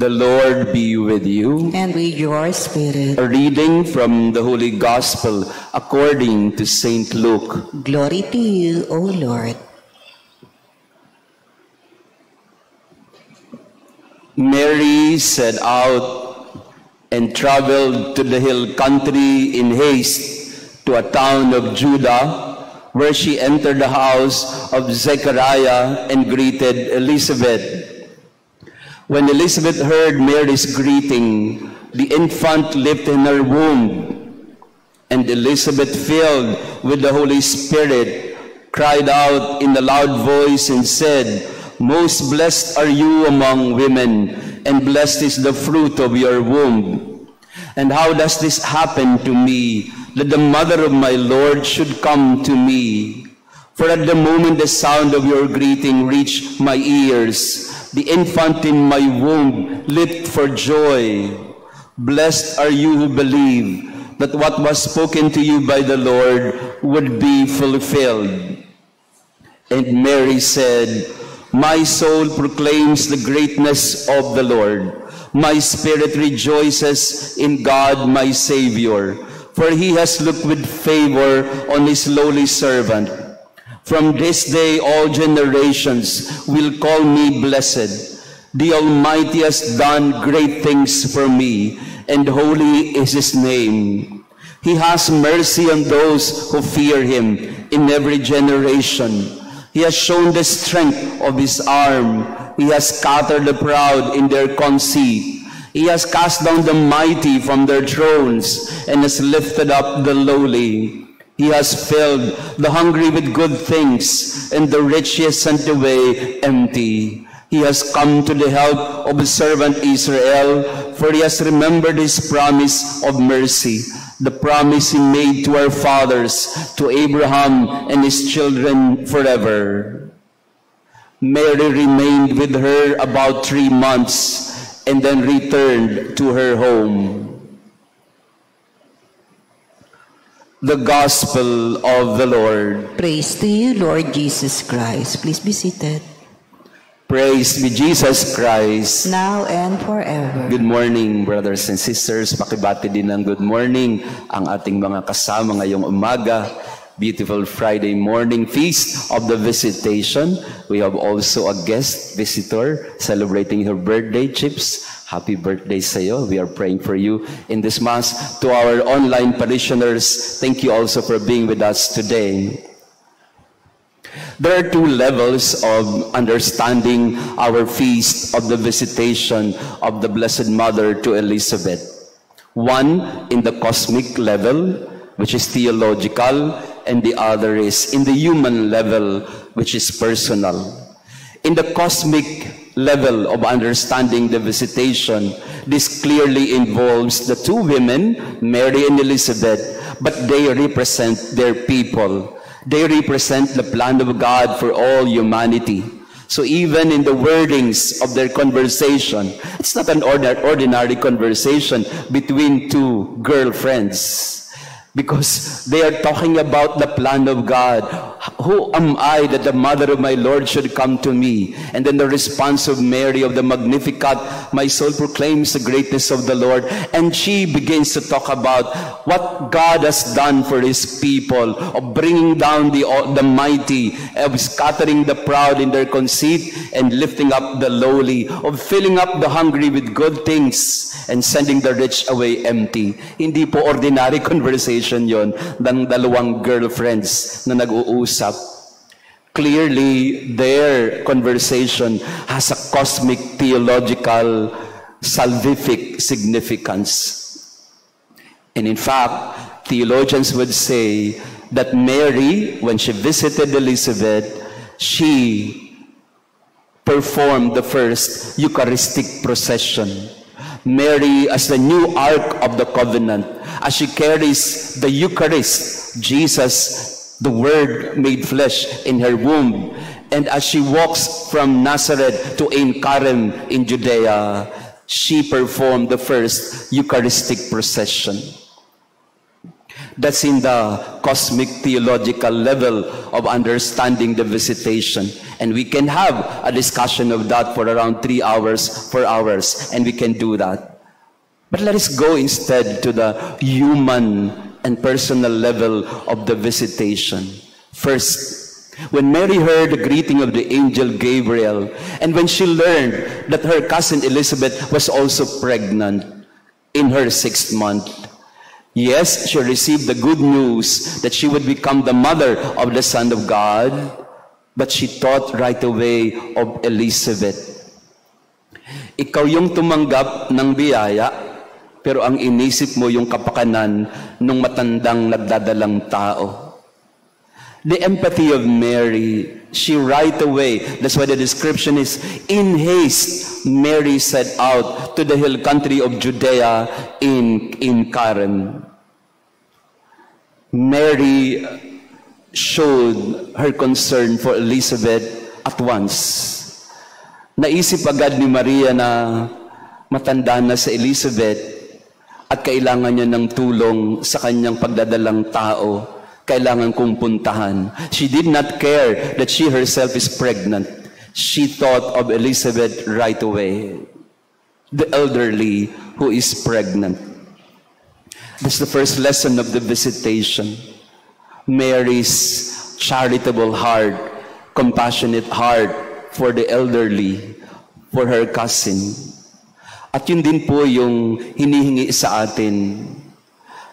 The Lord be with you. And with your spirit. A reading from the Holy Gospel according to St. Luke. Glory to you, O Lord. Mary set out and traveled to the hill country in haste to a town of Judah, where she entered the house of Zechariah and greeted Elizabeth. When Elizabeth heard Mary's greeting, the infant leaped in her womb, and Elizabeth, filled with the Holy Spirit, cried out in a loud voice and said, "Most blessed are you among women, and blessed is the fruit of your womb. And how does this happen to me, that the mother of my Lord should come to me? For at the moment the sound of your greeting reached my ears, the infant in my womb leaped for joy. Blessed are you who believe that what was spoken to you by the Lord would be fulfilled." And Mary said, "My soul proclaims the greatness of the Lord. My spirit rejoices in God my Savior, for he has looked with favor on his lowly servant. From this day all generations will call me blessed. The Almighty has done great things for me, and holy is his name. He has mercy on those who fear him in every generation. He has shown the strength of his arm. He has scattered the proud in their conceit. He has cast down the mighty from their thrones and has lifted up the lowly. He has filled the hungry with good things, and the rich he has sent away empty. He has come to the help of his servant Israel, for he has remembered his promise of mercy, the promise he made to our fathers, to Abraham and his children forever." Mary remained with her about 3 months and then returned to her home. The Gospel of the Lord. Praise to you, Lord Jesus Christ. Please be seated. Praise be Jesus Christ. Now and forever. Good morning, brothers and sisters. Pakibati din ng good morning ang ating mga kasama ngayong umaga. Beautiful Friday morning feast of the Visitation. We have also a guest visitor celebrating her birthday, Chips. Happy birthday sa'yo. We are praying for you in this Mass. To our online parishioners, thank you also for being with us today. There are 2 levels of understanding our feast of the Visitation of the Blessed Mother to Elizabeth. One in the cosmic level, which is theological, and the other is in the human level, which is personal. In the cosmic level of understanding the Visitation, this clearly involves the 2 women, Mary and Elizabeth, but they represent their people. They represent the plan of God for all humanity. So even in the wordings of their conversation, it's not an ordinary conversation between 2 girlfriends, because they are talking about the plan of God. Who am I that the mother of my Lord should come to me? And then the response of Mary of the Magnificat, "My soul proclaims the greatness of the Lord." And she begins to talk about what God has done for his people, of bringing down the mighty, of scattering the proud in their conceit and lifting up the lowly, of filling up the hungry with good things and sending the rich away empty. Hindi po ordinary conversation yon ng dalawang girlfriends na nag-uusap. Clearly, their conversation has a cosmic, theological, salvific significance. And in fact, theologians would say that Mary, when she visited Elizabeth, she performed the first Eucharistic procession. Mary, as the new Ark of the Covenant, as she carries the Eucharist, Jesus, the Word made flesh, in her womb, and as she walks from Nazareth to Ein Karem in Judea, she performed the first Eucharistic procession. That's in the cosmic theological level of understanding the visitation. And we can have a discussion of that for around 3 hours, 4 hours, and we can do that. But let us go instead to the human and personal level of the visitation. First, when Mary heard the greeting of the angel Gabriel, and when she learned that her cousin Elizabeth was also pregnant in her 6th month, yes, she received the good news that she would become the mother of the Son of God, but she thought right away of Elizabeth. Ikaw yung tumanggap ng biyaya, pero ang inisip mo yung kapakanan ng matandang nagdadalang tao. The empathy of Mary, she right away, that's why the description is, in haste, Mary set out to the hill country of Judea in Karen. Mary showed her concern for Elizabeth at once. Naisip agad ni Maria na matanda na si Elizabeth at kailangan niya ng tulong sa kanyang pagdadalang tao. Kailangan kong puntahan. She did not care that she herself is pregnant. She thought of Elizabeth right away, the elderly who is pregnant. That's the first lesson of the visitation. Mary's charitable heart, compassionate heart for the elderly, for her cousin. At yun din po yung hinihingi sa atin,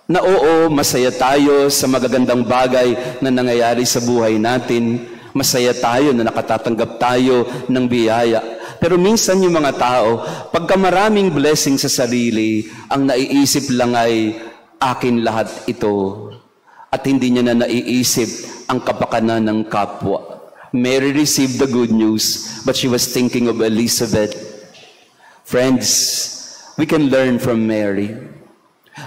na oo, masaya tayo sa magagandang bagay na nangyayari sa buhay natin. Masaya tayo na nakatatanggap tayo ng biyaya. Pero minsan yung mga tao, pagka maraming blessing sa sarili, ang naiisip lang ay, akin lahat ito. At hindi niya na naiisip ang kapakanan ng kapwa. Mary received the good news, but she was thinking of Elizabeth. Friends, we can learn from Mary.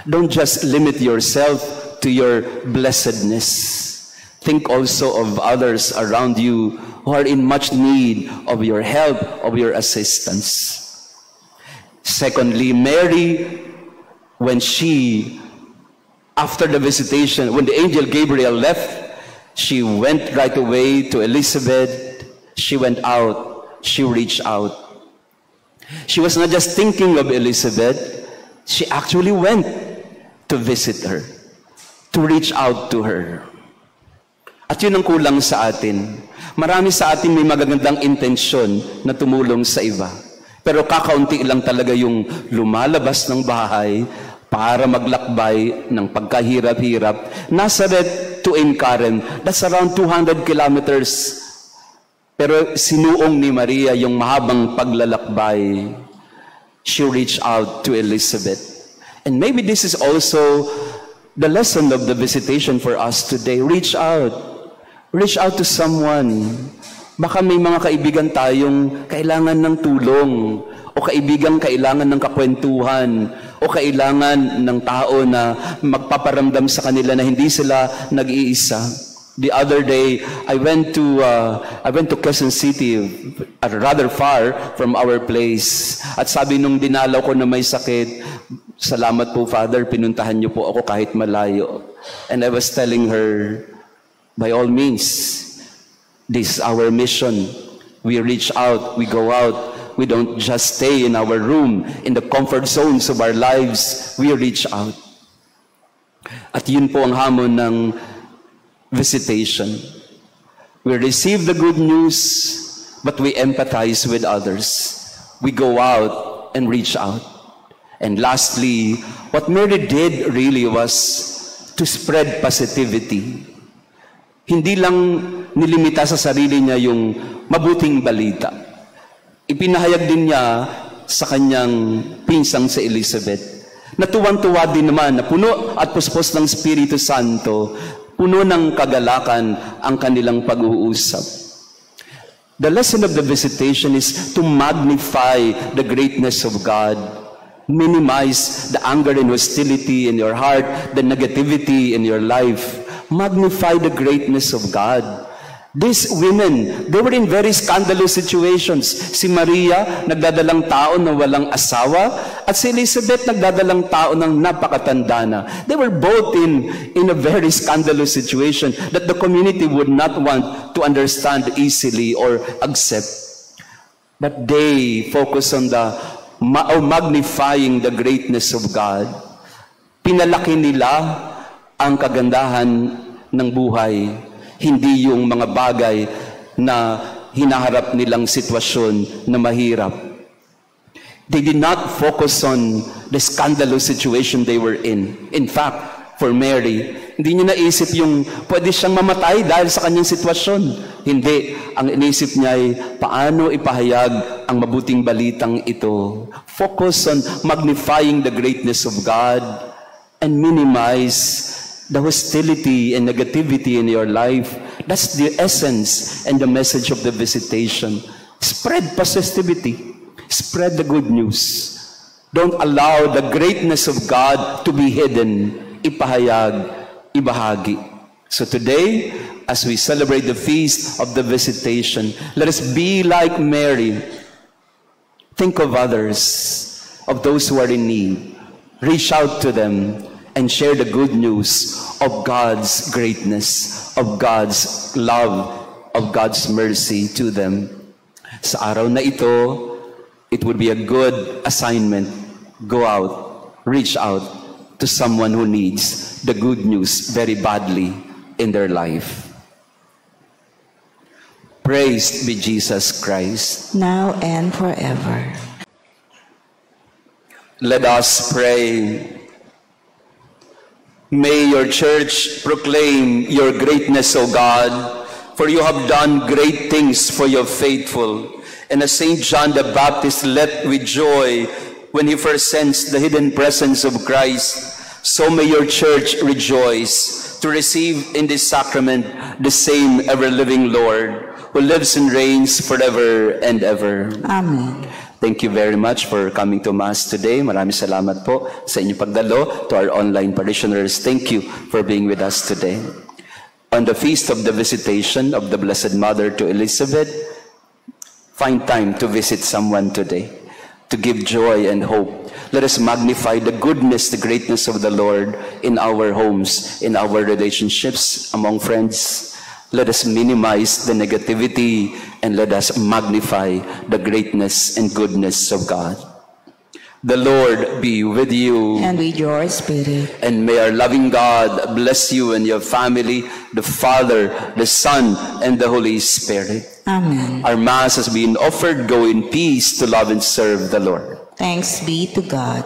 Don't just limit yourself to your blessedness. Think also of others around you who are in much need of your help, of your assistance. Secondly, Mary, when she, after the visitation, when the angel Gabriel left, she went right away to Elizabeth. She went out. She reached out. She was not just thinking of Elizabeth, she actually went to visit her, to reach out to her. At yun ang kulang sa atin. Marami sa atin may magagandang intensyon na tumulong sa iba. Pero kakaunti lang talaga yung lumalabas ng bahay para maglakbay ng pagkahirap-hirap. Nazareth to Karen, that's around 200 kilometers. Pero sinuong ni Maria yung mahabang paglalakbay. She reached out to Elizabeth. And maybe this is also the lesson of the visitation for us today. Reach out. Reach out to someone. Baka may mga kaibigan tayong kailangan ng tulong, o kaibigan kailangan ng kakwentuhan, o kailangan ng tao na magpaparamdam sa kanila na hindi sila nag-iisa. The other day, I went to Quezon City, rather far from our place. At sabi nung dinalaw ko na may sakit, salamat po, Father, pinuntahan niyo po ako kahit malayo. And I was telling her, by all means, this is our mission. We reach out, we go out. We don't just stay in our room, in the comfort zones of our lives. We reach out. At yun po ang hamon ng visitation. We receive the good news, but we empathize with others. We go out and reach out. And lastly, what Mary did really was to spread positivity. Hindi lang nilimita sa sarili niya yung mabuting balita. Ipinahayag din niya sa kanyang pinsang si Elizabeth, na tuwang-tuwa din naman, na puno at puspos ng Espiritu Santo, puno ng kagalakan ang kanilang pag-uusap. The lesson of the visitation is to magnify the greatness of God. Minimize the anger and hostility in your heart, the negativity in your life. Magnify the greatness of God. These women, they were in very scandalous situations. Si Maria, nagdadalang tao na walang asawa, at si Elizabeth, nagdadalang tao ng napakatanda na. They were both in a very scandalous situation that the community would not want to understand easily or accept. But they focus on magnifying the greatness of God. Pinalaki nila ang kagandahan ng buhay, hindi yung mga bagay na hinaharap nilang sitwasyon na mahirap. They did not focus on the scandalous situation they were in. In fact, for Mary, hindi niya naisip yung pwede siyang mamatay dahil sa kanyang sitwasyon. Hindi. Ang inisip niya ay paano ipahayag ang mabuting balitang ito. Focus on magnifying the greatness of God and minimize the hostility and negativity in your life. That's the essence and the message of the visitation. Spread positivity. Spread the good news. Don't allow the greatness of God to be hidden. Ipahayag, ibahagi. So today, as we celebrate the feast of the visitation, let us be like Mary. Think of others, of those who are in need. Reach out to them and share the good news of God's greatness, of God's love, of God's mercy to them. Sa araw na ito, it would be a good assignment. Go out, reach out to someone who needs the good news very badly in their life. Praised be Jesus Christ. Now and forever. Let us pray. May your church proclaim your greatness, O God, for you have done great things for your faithful. And as St. John the Baptist leapt with joy when he first sensed the hidden presence of Christ, so may your church rejoice to receive in this sacrament the same ever-living Lord, who lives and reigns forever and ever. Amen. Thank you very much for coming to Mass today. Maraming salamat po sa inyong pagdalo. To our online parishioners, thank you for being with us today. On the feast of the visitation of the Blessed Mother to Elizabeth, find time to visit someone today, to give joy and hope. Let us magnify the goodness, the greatness of the Lord in our homes, in our relationships, among friends. Let us minimize the negativity and let us magnify the greatness and goodness of God. The Lord be with you. And with your spirit. And may our loving God bless you and your family, the Father, the Son, and the Holy Spirit. Amen. Our Mass has been offered. Go in peace to love and serve the Lord. Thanks be to God.